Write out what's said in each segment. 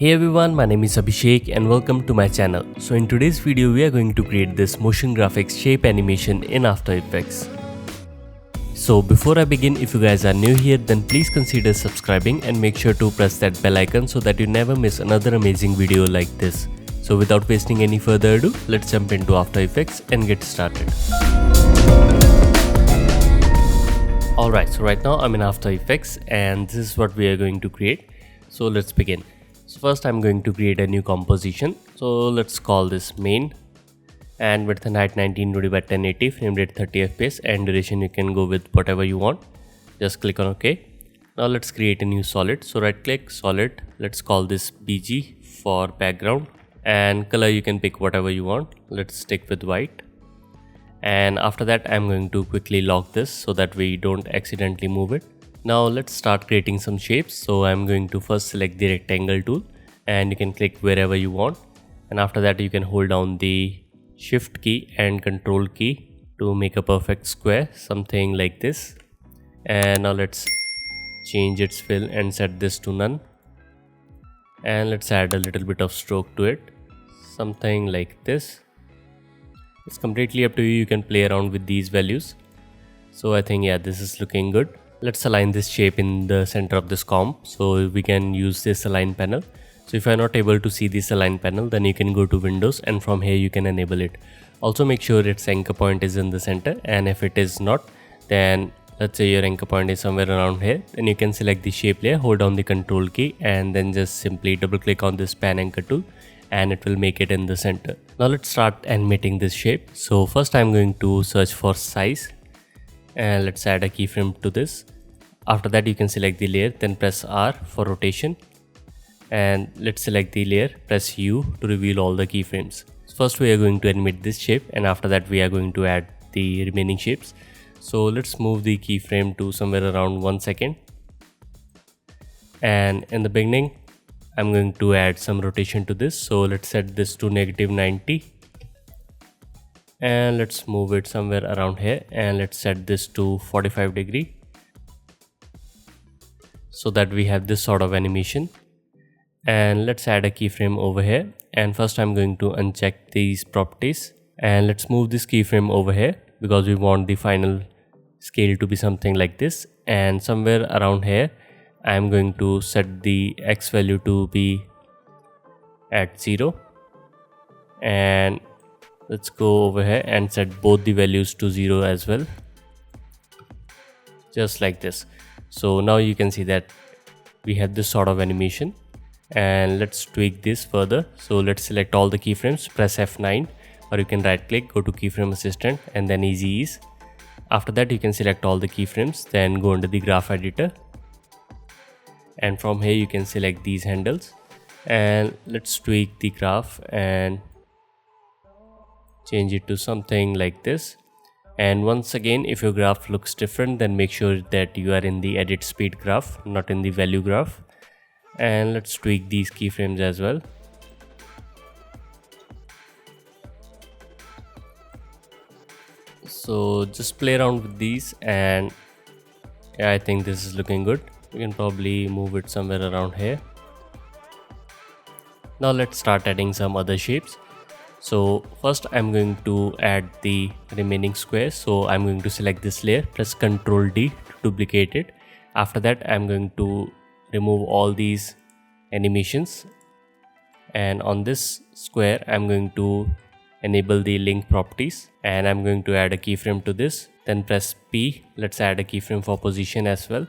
Hey everyone, my name is Abhishek and welcome to my channel. So in today's video we are going to create this motion graphics shape animation in After Effects. So before I begin, if you guys are new here, then please consider subscribing and make sure to press that bell icon so that you never miss another amazing video like this. So without wasting any further ado, let's jump into After Effects and get started. Alright, so right now I'm in After Effects and this is what we are going to create. So let's begin. So first I'm going to create a new composition. So let's call this main, and width and height 1920 by 1080, frame rate 30 fps, and duration you can go with whatever you want. Just click on OK. Now let's create a new solid. So right click, solid, let's call this BG for background, and color you can pick whatever you want. Let's stick with white. And after that I'm going to quickly lock this so that we don't accidentally move it. Now let's start creating some shapes. So I'm going to first select the rectangle tool, and you can click wherever you want, and after that you can hold down the shift key and control key to make a perfect square, something like this. And now let's change its fill and set this to none, and let's add a little bit of stroke to it, something like this. It's completely up to you, you can play around with these values. So I think this is looking good. Let's align this shape in the center of this comp, so we can use this align panel. So if you're not able to see this align panel, then you can go to Windows and from here you can enable it. Also make sure its anchor point is in the center, and if it is not, then let's say your anchor point is somewhere around here, then you can select the shape layer, hold down the control key, and then just simply double click on this pan anchor tool and it will make it in the center. Now let's start animating this shape. So first I'm going to search for size, and let's add a keyframe to this. After that you can select the layer, then press R for rotation, and let's select the layer, press U to reveal all the keyframes. So first we are going to animate this shape, and after that we are going to add the remaining shapes. So let's move the keyframe to somewhere around 1 second, and in the beginning I'm going to add some rotation to this. So let's set this to -90, and let's move it somewhere around here, and let's set this to 45 degree so that we have this sort of animation. And let's add a keyframe over here, and first I'm going to uncheck these properties, and let's move this keyframe over here because we want the final scale to be something like this. And somewhere around here I'm going to set the X value to be at 0, and let's go over here and set both the values to 0 as well, just like this. So now you can see that we have this sort of animation, and let's tweak this further. So let's select all the keyframes, press F9, or you can right click, go to keyframe assistant, and then easy ease. After that you can select all the keyframes, then go under the graph editor, and from here you can select these handles, and let's tweak the graph and change it to something like this. And once again, if your graph looks different, then make sure that you are in the edit speed graph, not in the value graph. And let's tweak these keyframes as well. So just play around with these, and I think this is looking good. You can probably move it somewhere around here. Now let's start adding some other shapes. So first I'm going to add the remaining squares. So I'm going to select this layer, press Ctrl D to duplicate it. After that I'm going to remove all these animations, and on this square I'm going to enable the link properties, and I'm going to add a keyframe to this, then press P. Let's add a keyframe for position as well.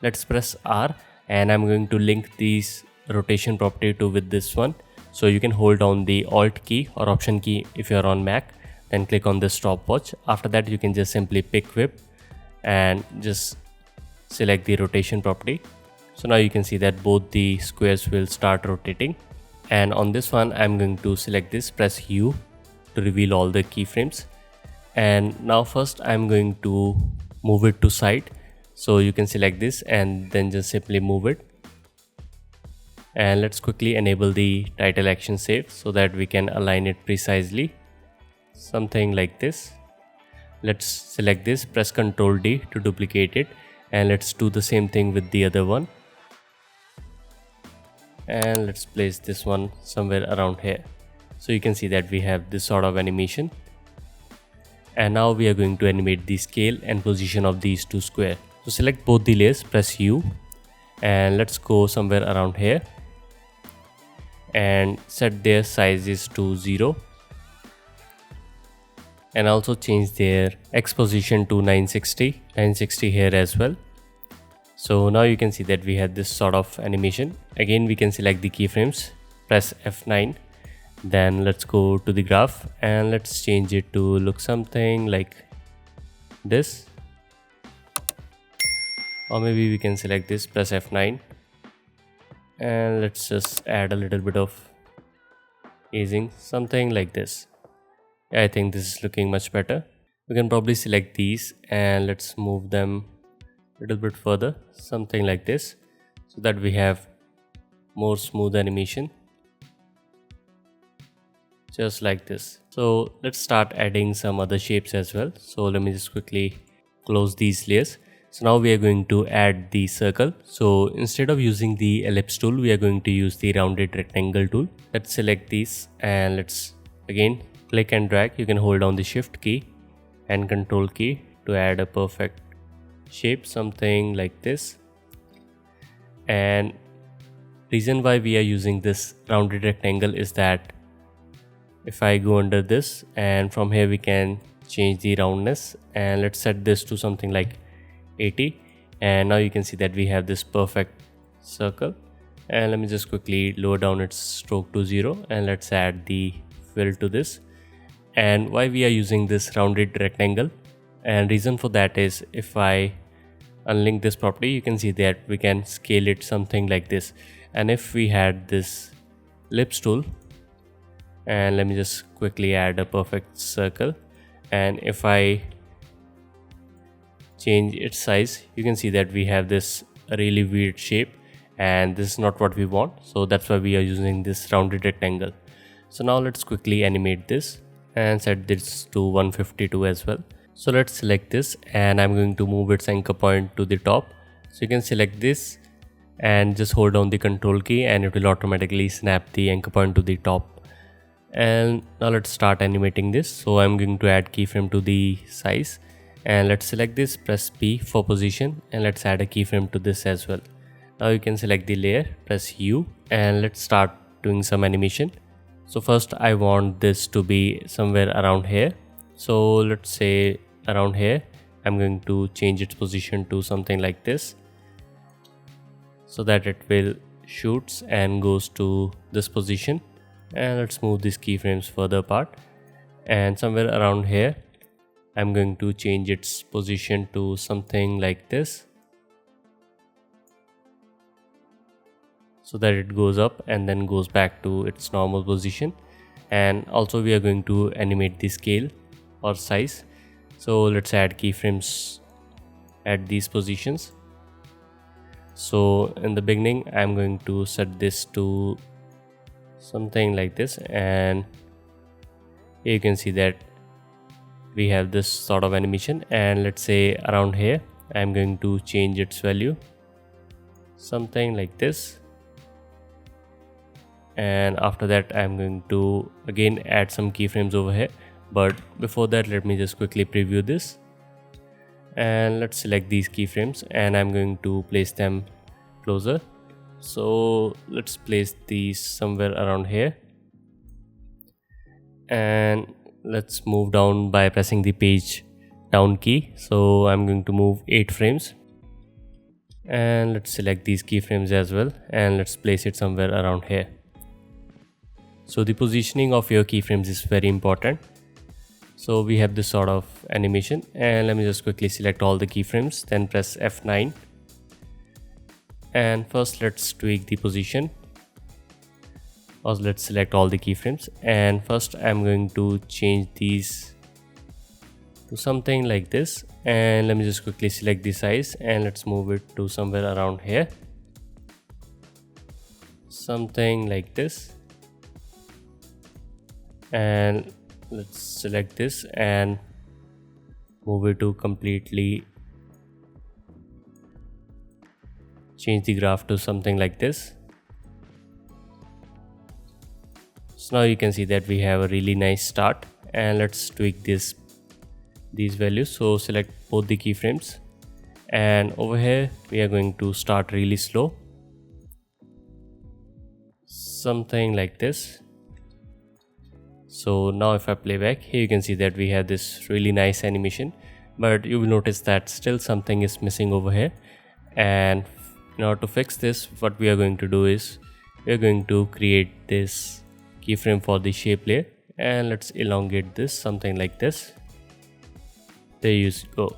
Let's press R, and I'm going to link these rotation property to with this one. So you can hold down the Alt key or Option key if you're on Mac, then click on this stopwatch. After that you can just simply pick whip and just select the rotation property. So now you can see that both the squares will start rotating, and on this one I'm going to select this, press U to reveal all the keyframes. And now first I'm going to move it to side. So you can select this and then just simply move it. And let's quickly enable the title action save so that we can align it precisely, something like this. Let's select this, press Ctrl D to duplicate it, and let's do the same thing with the other one. and let's place this one somewhere around here. So you can see that we have this sort of animation. And now we are going to animate the scale and position of these two squares. So select both the layers, press U, and let's go somewhere around here and set their sizes to 0, and also change their X position to 960 here as well. So now you can see that we have this sort of animation. Again, we can select the keyframes, press F9, then let's go to the graph and let's change it to look something like this. Or maybe we can select this, press F9, and let's just add a little bit of easing, something like this. I think this is looking much better. We can probably select these and let's move them a little bit further, something like this, so that we have more smooth animation, just like this. So let's start adding some other shapes as well. So let me just quickly close these layers. So now we are going to add the circle. So instead of using the ellipse tool, we are going to use the rounded rectangle tool. Let's select these and let's again click and drag. You can hold down the shift key and control key to add a perfect shape, something like this. And reason why we are using this rounded rectangle is that if I go under this, and from here we can change the roundness, and let's set this to something like 80, and now you can see that we have this perfect circle. And let me just quickly lower down its stroke to 0, and let's add the fill to this. And why we are using this rounded rectangle, and reason for that is if I unlink this property, you can see that we can scale it something like this. And if we had this ellipse tool, and let me just quickly add a perfect circle, and if I change its size, you can see that we have this really weird shape, and this is not what we want. So that's why we are using this rounded rectangle. So now let's quickly animate this and set this to 152 as well. So let's select this, and I'm going to move its anchor point to the top. So you can select this and just hold down the control key, and it will automatically snap the anchor point to the top. And now let's start animating this. So I'm going to add keyframe to the size, and let's select this, press P for position, and let's add a keyframe to this as well. Now you can select the layer, press U, and let's start doing some animation. So first I want this to be somewhere around here. So let's say around here. I'm going to change its position to something like this, so that it will shoots and goes to this position. And let's move these keyframes further apart, and somewhere around here I'm going to change its position to something like this, so that it goes up and then goes back to its normal position. And also we are going to animate the scale or size. So let's add keyframes at these positions. So in the beginning I'm going to set this to something like this, and you can see that we have this sort of animation. And let's say around here I'm going to change its value, something like this. And after that I'm going to again add some keyframes over here, but before that let me just quickly preview this. And let's select these keyframes, and I'm going to place them closer. So let's place these somewhere around here, and let's move down by pressing the page down key. So I'm going to move 8 frames, and let's select these keyframes as well, and let's place it somewhere around here. So the positioning of your keyframes is very important. So we have this sort of animation, and let me just quickly select all the keyframes, then press F9. And first let's tweak the position, or let's select all the keyframes, and first I'm going to change these to something like this. And let me just quickly select the size, and let's move it to somewhere around here, something like this. And let's select this and move it to completely change the graph to something like this. So now you can see that we have a really nice start, and let's tweak these values. So select both the keyframes, and over here we are going to start really slow, something like this. So now if I play back, here you can see that we have this really nice animation, but you will notice that still something is missing over here. And in order to fix this, what we are going to do is we are going to create this keyframe for the shape layer, and let's elongate this, something like this. There you go.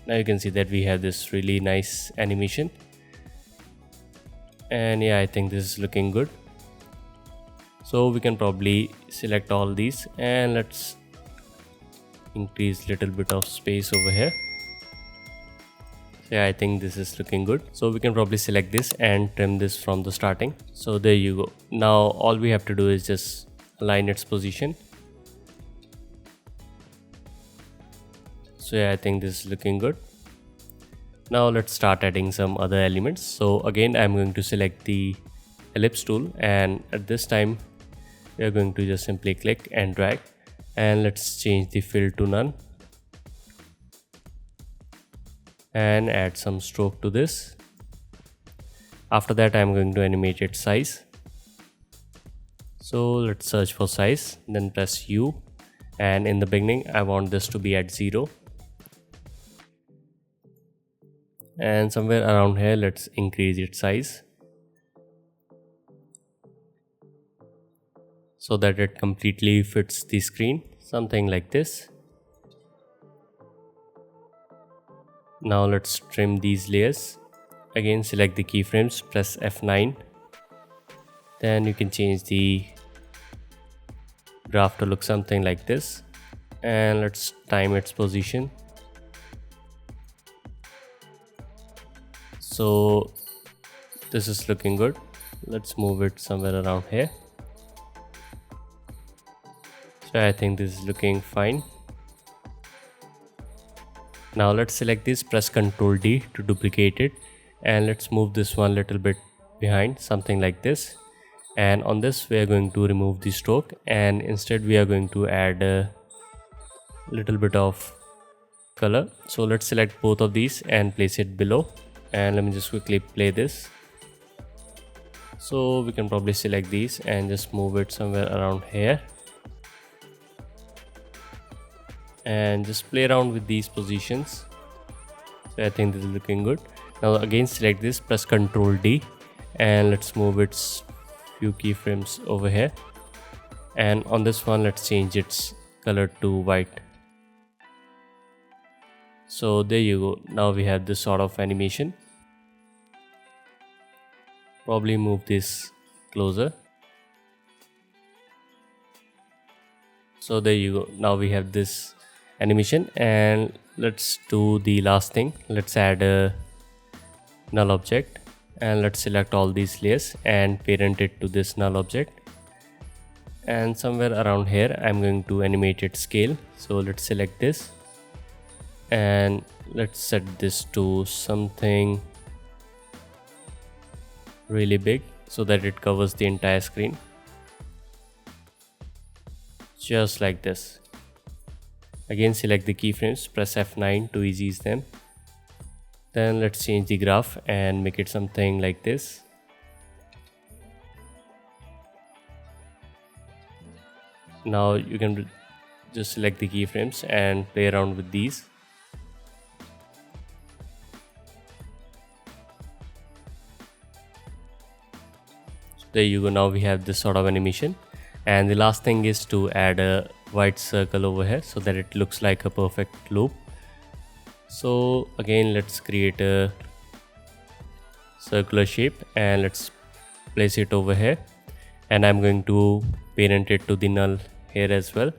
Now you can see that we have this really nice animation, and yeah, I think this is looking good. So we can probably select all these, and let's increase little bit of space over here. Yeah, I think this is looking good. So we can probably select this and trim this from the starting. So there you go. Now all we have to do is just align its position. So yeah, I think this is looking good. Now let's start adding some other elements. So again, I'm going to select the ellipse tool, and at this time we are going to just simply click and drag, and let's change the fill to none and add some stroke to this. After that, I'm going to animate its size. So let's search for size, then press U, and in the beginning I want this to be at 0, and somewhere around here let's increase its size so that it completely fits the screen, something like this. Now let's trim these layers. Again, select the keyframes, press F9. Then you can change the graph to look something like this, and let's time its position. So this is looking good. Let's move it somewhere around here. So I think this is looking fine. Now let's select this, press Ctrl D to duplicate it, and let's move this one little bit behind, something like this. And on this we are going to remove the stroke, and instead we are going to add a little bit of color. So let's select both of these and place it below, and let me just quickly play this. So we can probably select these and just move it somewhere around here, and just play around with these positions. So I think this is looking good. Now again, select this, press Ctrl D, and let's move its few keyframes over here, and on this one let's change its color to white. So there you go. Now we have this sort of animation. Probably move this closer. So there you go. Now we have this animation, and let's do the last thing. Let's add a null object, and let's select all these layers and parent it to this null object. And somewhere around here I'm going to animate its scale. So let's select this, and let's set this to something really big so that it covers the entire screen, just like this. Again, select the keyframes, press F9 to ease them. Then let's change the graph and make it something like this. Now you can just select the keyframes and play around with these. So there you go. Now we have this sort of animation. And the last thing is to add a white circle over here so that it looks like a perfect loop. So again, let's create a circular shape and let's place it over here, and I'm going to parent it to the null here as well.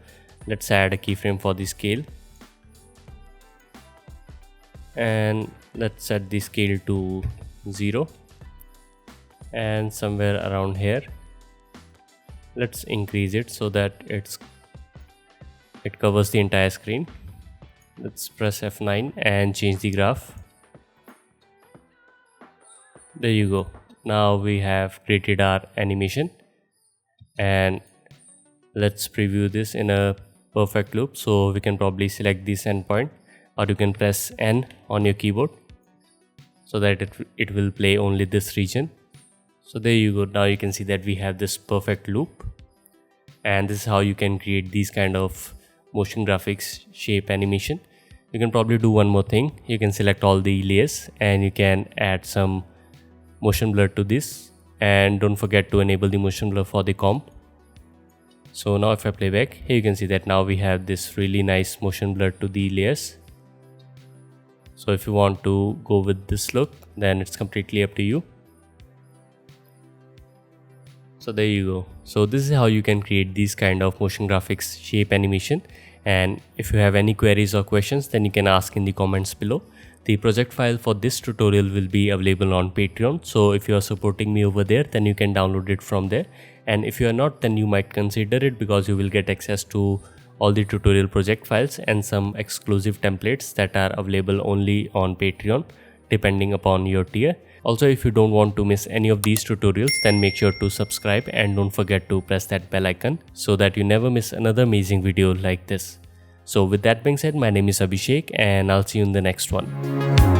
Let's add a keyframe for the scale, and let's set the scale to 0, and somewhere around here let's increase it so that it covers the entire screen. Let's press F9 and change the graph. There you go. Now we have created our animation, and Let's preview this in a perfect loop. So we can probably select this endpoint, or you can press N on your keyboard so that it will play only this region. So there you go. Now you can see that we have this perfect loop, and this is how you can create these kind of motion graphics shape animation. You can probably do one more thing. You can select all the layers and you can add some motion blur to this, and don't forget to enable the motion blur for the comp. So now if I play back, here you can see that now we have this really nice motion blur to the layers. So if you want to go with this look, then it's completely up to you. So there you go. So this is how you can create these kind of motion graphics shape animation. And if you have any queries or questions, then you can ask in the comments below. The project file for this tutorial will be available on Patreon. So if you are supporting me over there, then you can download it from there. And if you are not, then you might consider it, because you will get access to all the tutorial project files and some exclusive templates that are available only on Patreon, depending upon your tier. Also, if you don't want to miss any of these tutorials, then make sure to subscribe and don't forget to press that bell icon so that you never miss another amazing video like this. So with that being said, my name is Abhishek and I'll see you in the next one.